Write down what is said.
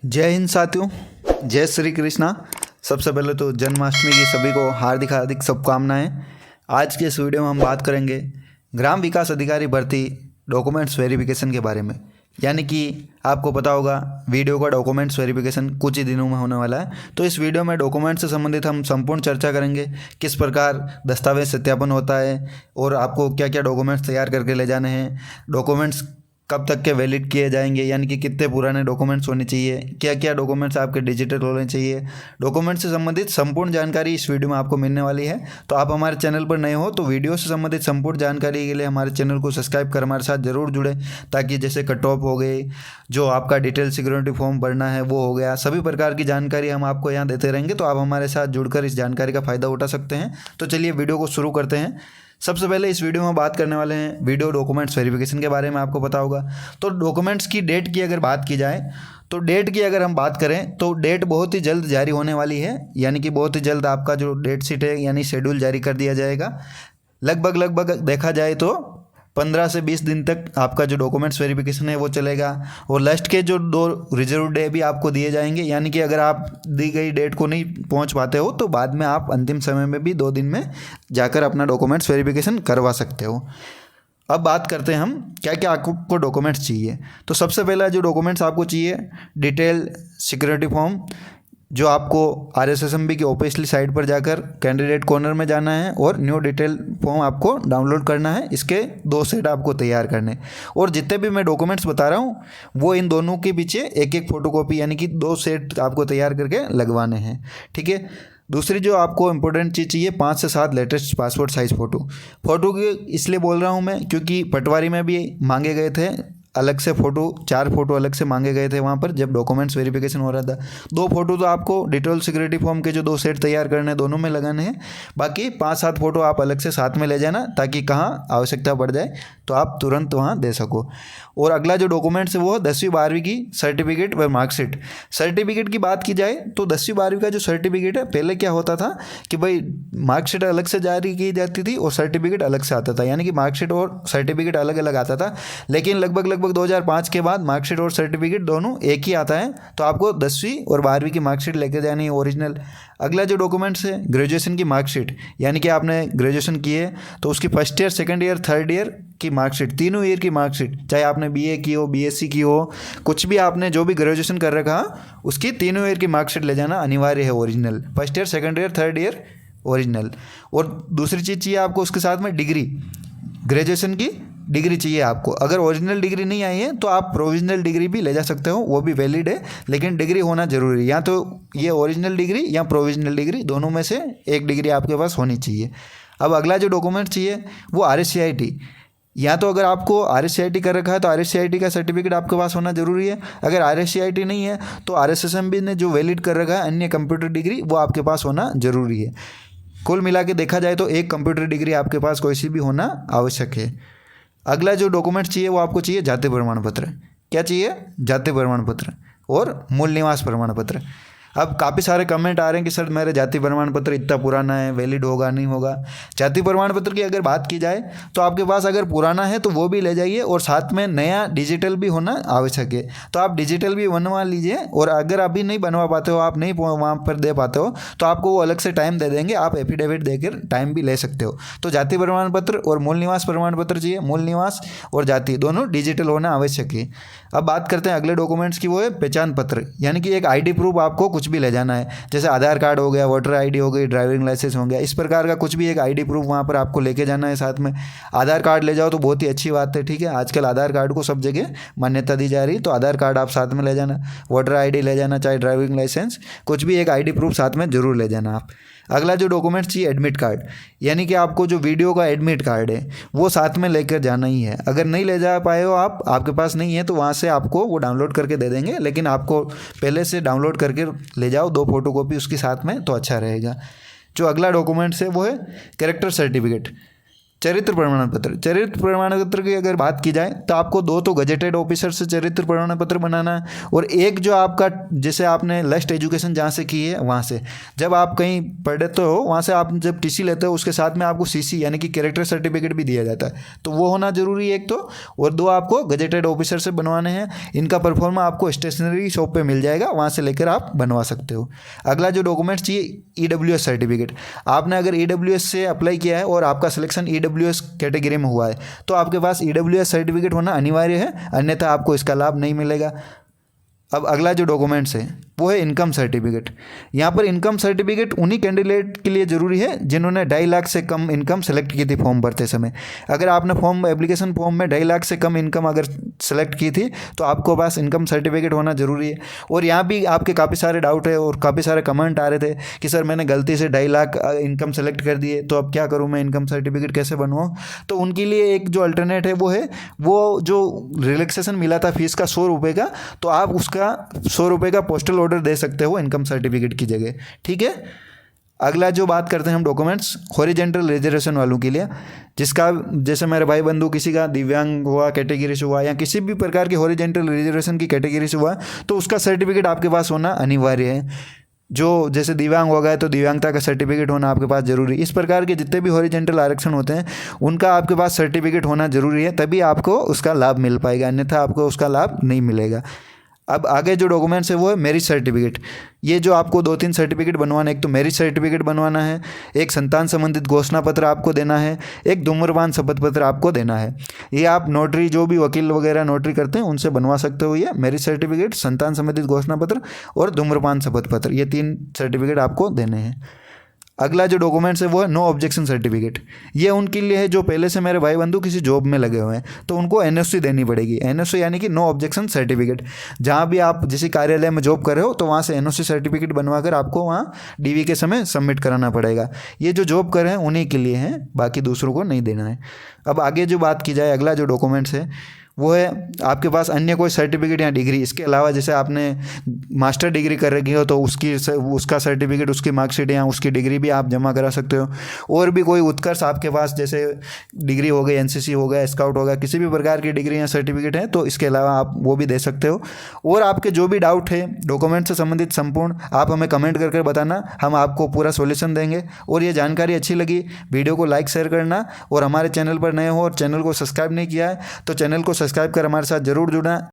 जय हिंद साथियों, जय श्री कृष्णा। सबसे पहले तो जन्माष्टमी की सभी को हार्दिक हार्दिक शुभकामनाएं। आज के इस वीडियो में हम बात करेंगे ग्राम विकास अधिकारी भर्ती डॉक्यूमेंट्स वेरिफिकेशन के बारे में। यानी कि आपको पता होगा वीडियो का डॉक्यूमेंट्स वेरिफिकेशन कुछ ही दिनों में होने वाला है। तो इस वीडियो में डॉक्यूमेंट्स से संबंधित हम संपूर्ण चर्चा करेंगे, किस प्रकार दस्तावेज सत्यापन होता है और आपको क्या क्या डॉक्यूमेंट्स तैयार करके ले जाने हैं, डॉक्यूमेंट्स कब तक के वैलिड किए जाएंगे, यानी कि कितने पुराने डॉक्यूमेंट्स होने चाहिए, क्या क्या डॉक्यूमेंट्स आपके डिजिटल होने चाहिए। डॉक्यूमेंट्स से संबंधित संपूर्ण जानकारी इस वीडियो में आपको मिलने वाली है। तो आप हमारे चैनल पर नए हो तो वीडियो से संबंधित संपूर्ण जानकारी के लिए हमारे चैनल को सब्सक्राइब कर हमारे साथ जरूर जुड़े, ताकि जैसे कट ऑफ हो गए, जो आपका डिटेल सिक्योरिटी फॉर्म भरना है वो हो गया, सभी प्रकार की जानकारी हम आपको यहाँ देते रहेंगे। तो आप हमारे साथ जुड़कर इस जानकारी का फ़ायदा उठा सकते हैं। तो चलिए वीडियो को शुरू करते हैं। सबसे पहले इस वीडियो में बात करने वाले हैं वीडियो डॉक्यूमेंट्स वेरिफिकेशन के बारे में। आपको पता होगा तो डॉक्यूमेंट्स की डेट की अगर बात की जाए तो डेट की अगर हम बात करें तो डेट बहुत ही जल्द जारी होने वाली है। यानी कि बहुत ही जल्द आपका जो डेट शीट है यानी शेड्यूल जारी कर दिया जाएगा। लगभग देखा जाए तो 15 से 20 दिन तक आपका जो डॉक्यूमेंट्स वेरिफिकेशन है वो चलेगा। और लास्ट के जो 2 रिजर्व डे भी आपको दिए जाएंगे, यानी कि अगर आप दी गई डेट को नहीं पहुंच पाते हो तो बाद में आप अंतिम समय में भी 2 दिन में जाकर अपना डॉक्यूमेंट्स वेरिफिकेशन करवा सकते हो। अब बात करते हैं हम क्या क्या आपको डॉक्यूमेंट्स चाहिए। तो सबसे पहला जो डॉक्यूमेंट्स आपको चाहिए, डिटेल सिक्योरिटी फॉर्म, जो आपको RSSMB की ऑफिशियल साइट पर जाकर कैंडिडेट कॉर्नर में जाना है और न्यू डिटेल फॉर्म आपको डाउनलोड करना है। इसके 2 सेट आपको तैयार करने, और जितने भी मैं डॉक्यूमेंट्स बता रहा हूँ वो इन दोनों के पीछे एक एक फ़ोटोकॉपी, यानी कि 2 सेट आपको तैयार करके लगवाने हैं। ठीक है। दूसरी जो आपको इंपॉर्टेंट चीज़ चाहिए, 5 से 7 लेटेस्ट पासपोर्ट साइज़ फ़ोटो की इसलिए बोल रहा हूँ मैं क्योंकि पटवारी में भी मांगे गए थे अलग से फ़ोटो, 4 फ़ोटो अलग से मांगे गए थे वहाँ पर जब डॉक्यूमेंट्स वेरिफिकेशन हो रहा था। 2 फ़ोटो तो आपको डिटेल सिक्योरिटी फॉर्म के जो 2 सेट तैयार करने हैं दोनों में लगाने हैं। बाकी 5-7 फ़ोटो आप अलग से साथ में ले जाना, ताकि कहाँ आवश्यकता पड़ जाए तो आप तुरंत वहाँ दे सको। और अगला जो डॉक्यूमेंट्स है वो 10वीं 12वीं की सर्टिफिकेट व मार्कशीट। सर्टिफिकेट की बात की जाए तो 10वीं 12वीं का जो सर्टिफिकेट है, पहले क्या होता था कि भाई मार्कशीट अलग से जारी की जाती थी और सर्टिफिकेट अलग से आता था, यानी कि मार्कशीट और सर्टिफिकेट अलग अलग आता था। लेकिन लगभग 2005 के बाद मार्कशीट और सर्टिफिकेट दोनों एक ही आता है। तो आपको 10वीं और 12वीं की मार्कशीट लेकर जानी है ओरिजिनल। अगला जो डॉक्यूमेंट्स है, ग्रेजुएशन की मार्कशीट, यानी कि आपने ग्रेजुएशन की है तो उसकी first year, second year, third year की मार्कशीट, तीनों ईयर की मार्कशीट, चाहे आपने BA की हो, BSc की हो, कुछ भी आपने जो भी ग्रेजुएशन कर रखा उसकी तीनों ईयर की मार्कशीट ले जाना अनिवार्य है original. First year, second year, third year original. और दूसरी चीज़ चाहिए आपको उसके साथ में डिग्री, ग्रेजुएशन की डिग्री चाहिए आपको। अगर ओरिजिनल डिग्री नहीं आई है तो आप प्रोविजनल डिग्री भी ले जा सकते हो, वो भी वैलिड है, लेकिन डिग्री होना जरूरी है। या तो ये ओरिजिनल डिग्री या प्रोविजनल डिग्री, दोनों में से एक डिग्री आपके पास होनी चाहिए। अब अगला जो डॉक्यूमेंट चाहिए वो RSCIT। या तो अगर आपको RSCIT कर रखा है तो RSCIT का सर्टिफिकेट आपके पास होना जरूरी है। अगर RSCIT नहीं है तो RSSMB ने जो वैलिड कर रखा है अन्य कंप्यूटर डिग्री, वो आपके पास होना जरूरी है। कुल मिला के देखा जाए तो एक कंप्यूटर डिग्री आपके पास कोई सी भी होना आवश्यक है। अगला जो डॉक्यूमेंट चाहिए वो आपको चाहिए जाति प्रमाण पत्र। क्या चाहिए? जाति प्रमाण पत्र और मूल निवास प्रमाण पत्र। अब काफ़ी सारे कमेंट आ रहे हैं कि सर मेरे जाति प्रमाण पत्र इतना पुराना है, वैलिड होगा नहीं होगा। जाति प्रमाण पत्र की अगर बात की जाए तो आपके पास अगर पुराना है तो वो भी ले जाइए, और साथ में नया डिजिटल भी होना आवश्यक है। तो आप डिजिटल भी बनवा लीजिए, और अगर अभी नहीं बनवा पाते हो, आप नहीं वहाँ पर दे पाते हो, तो आपको वो अलग से टाइम दे देंगे, आप एफिडेविट देकर टाइम भी ले सकते हो। तो जाति प्रमाण पत्र और मूल निवास प्रमाण पत्र चाहिए। मूल निवास और जाति दोनों डिजिटल होना आवश्यक है। अब बात करते हैं अगले डॉक्यूमेंट्स की, वो है पहचान पत्र, यानी कि एक ID प्रूफ आपको कुछ भी ले जाना है। जैसे आधार कार्ड हो गया, वोटर ID हो गई, ड्राइविंग लाइसेंस हो गया, इस प्रकार का कुछ भी एक ID प्रूफ वहाँ पर आपको लेके जाना है साथ में। आधार कार्ड ले जाओ तो बहुत ही अच्छी बात है। ठीक है, आजकल आधार कार्ड को सब जगह मान्यता दी जा रही है, तो आधार कार्ड आप साथ में ले जाना, वोटर ID ले जाना, चाहे ड्राइविंग लाइसेंस, कुछ भी एक ID प्रूफ साथ में जरूर ले जाना आप। अगला जो डॉक्यूमेंट चाहिए एडमिट कार्ड, यानी कि आपको जो वीडियो का एडमिट कार्ड है वो साथ में लेकर जाना ही है। अगर नहीं ले जा पाए हो आप, आपके पास नहीं है, तो वहाँ से आपको वो डाउनलोड करके दे देंगे, लेकिन आपको पहले से डाउनलोड करके ले जाओ 2 फोटोकॉपी उसके साथ में, तो अच्छा रहेगा। जो अगला डॉक्यूमेंट्स है वो है कैरेक्टर सर्टिफिकेट। चरित्र प्रमाण पत्र की अगर बात की जाए तो आपको 2 तो गजेटेड ऑफिसर से चरित्र प्रमाण पत्र बनाना है और एक जो आपका जैसे आपने लास्ट एजुकेशन जहाँ से की है वहाँ से जब आप कहीं पढ़ते हो वहाँ से आप जब टीसी लेते हो उसके साथ में आपको सीसी यानी कि कैरेक्टर सर्टिफिकेट भी दिया जाता है, तो वो होना जरूरी है एक तो। और 2 आपको गजेटेड ऑफिसर से बनवाने हैं। इनका परफॉर्मा आपको स्टेशनरी शॉप पर मिल जाएगा, वहाँ से लेकर आप बनवा सकते हो। अगला जो डॉक्यूमेंट्स चाहिए EWS सर्टिफिकेट। आपने अगर EWS से अप्लाई किया है और आपका सिलेक्शन EWS कैटेगरी में हुआ है तो आपके पास EWS सर्टिफिकेट होना अनिवार्य है, अन्यथा आपको इसका लाभ नहीं मिलेगा। अब अगला जो डॉक्यूमेंट्स है वो है इनकम सर्टिफिकेट। यहाँ पर इनकम सर्टिफिकेट उन्हीं कैंडिडेट के लिए ज़रूरी है जिन्होंने 2.5 लाख से कम इनकम सेलेक्ट की थी फॉर्म भरते समय। अगर आपने एप्लीकेशन फॉर्म में 2.5 लाख से कम इनकम अगर सेलेक्ट की थी तो आपको पास इनकम सर्टिफिकेट होना ज़रूरी है। और यहाँ भी आपके काफ़ी सारे डाउट है और काफ़ी सारे कमेंट आ रहे थे कि सर मैंने गलती से 2.5 लाख इनकम सेलेक्ट कर दिए तो अब क्या करूँ, मैं इनकम सर्टिफिकेट कैसे बनवाऊँ। तो उनके लिए एक जो अल्टरनेट है वो है, वो जो रिलैक्सेशन मिला था फीस का 100 रुपये का, तो आप उसका 100 रुपये का पोस्टल ऑर्डर दे सकते हो इनकम सर्टिफिकेट की जगह। ठीक है। अगला जो बात करते हैं हम डॉक्यूमेंट्स हॉरिजेंटल रिजर्वेशन वालों के लिए, जिसका जैसे मेरे भाई बंधु किसी का दिव्यांग हुआ कैटेगरी से हुआ या किसी भी प्रकार की हॉरिजेंटल रिजर्वेशन की कैटेगरी से हुआ तो उसका सर्टिफिकेट आपके पास होना अनिवार्य है। जो जैसे दिव्यांग हो गए तो दिव्यांगता का सर्टिफिकेट होना आपके पास जरूरी है। इस प्रकार के जितने भी हॉरिजेंटल आरक्षण होते हैं उनका आपके पास सर्टिफिकेट होना जरूरी है, तभी आपको उसका लाभ मिल पाएगा, अन्यथा आपको उसका लाभ नहीं मिलेगा। अब आगे जो डॉक्यूमेंट्स है वो है मैरिज सर्टिफिकेट। ये जो आपको 2-3 सर्टिफिकेट बनवाना है, एक तो मैरिज सर्टिफिकेट बनवाना है, एक संतान संबंधित घोषणा पत्र आपको देना है, एक धूम्रपान शपथ पत्र आपको देना है। ये आप नोटरी जो भी वकील वगैरह नोटरी करते हैं उनसे बनवा सकते हो। ये मैरिज सर्टिफिकेट, संतान संबंधित घोषणा पत्र और धूम्रपान शपथ पत्र, ये 3 सर्टिफिकेट आपको देने हैं। अगला जो डॉक्यूमेंट्स है वो है नो ऑब्जेक्शन सर्टिफिकेट। ये उनके लिए है जो पहले से मेरे भाई बंधु किसी जॉब में लगे हुए हैं तो उनको NOC देनी पड़ेगी। NOC यानी कि नो ऑब्जेक्शन सर्टिफिकेट। जहाँ भी आप जिस कार्यालय में जॉब कर रहे हो तो वहाँ से NOC सर्टिफिकेट बनवा कर आपको वहाँ DV के समय सबमिट कराना पड़ेगा। ये जो जॉब कर रहे हैं उन्हीं के लिए है, बाकी दूसरों को नहीं देना है। अब आगे जो बात की जाए, अगला जो डॉक्यूमेंट्स है वो है आपके पास अन्य कोई सर्टिफिकेट या डिग्री, इसके अलावा जैसे आपने मास्टर डिग्री कर रखी हो तो उसका सर्टिफिकेट, उसकी मार्कशीट या उसकी डिग्री भी आप जमा करा सकते हो। और भी कोई उत्कर्ष आपके पास जैसे डिग्री हो गई, NCC हो गया, स्काउट हो गया, किसी भी प्रकार की डिग्री या सर्टिफिकेट है तो इसके अलावा आप वो भी दे सकते हो। और आपके जो भी डाउट है डॉक्यूमेंट से संबंधित संपूर्ण आप हमें कमेंट करके बताना, हम आपको पूरा सॉल्यूशन देंगे। और ये जानकारी अच्छी लगी वीडियो को लाइक शेयर करना, और हमारे चैनल पर नए हो और चैनल को सब्सक्राइब नहीं किया है तो चैनल को सब्सक्राइब कर हमारे साथ जरूर जुड़ना।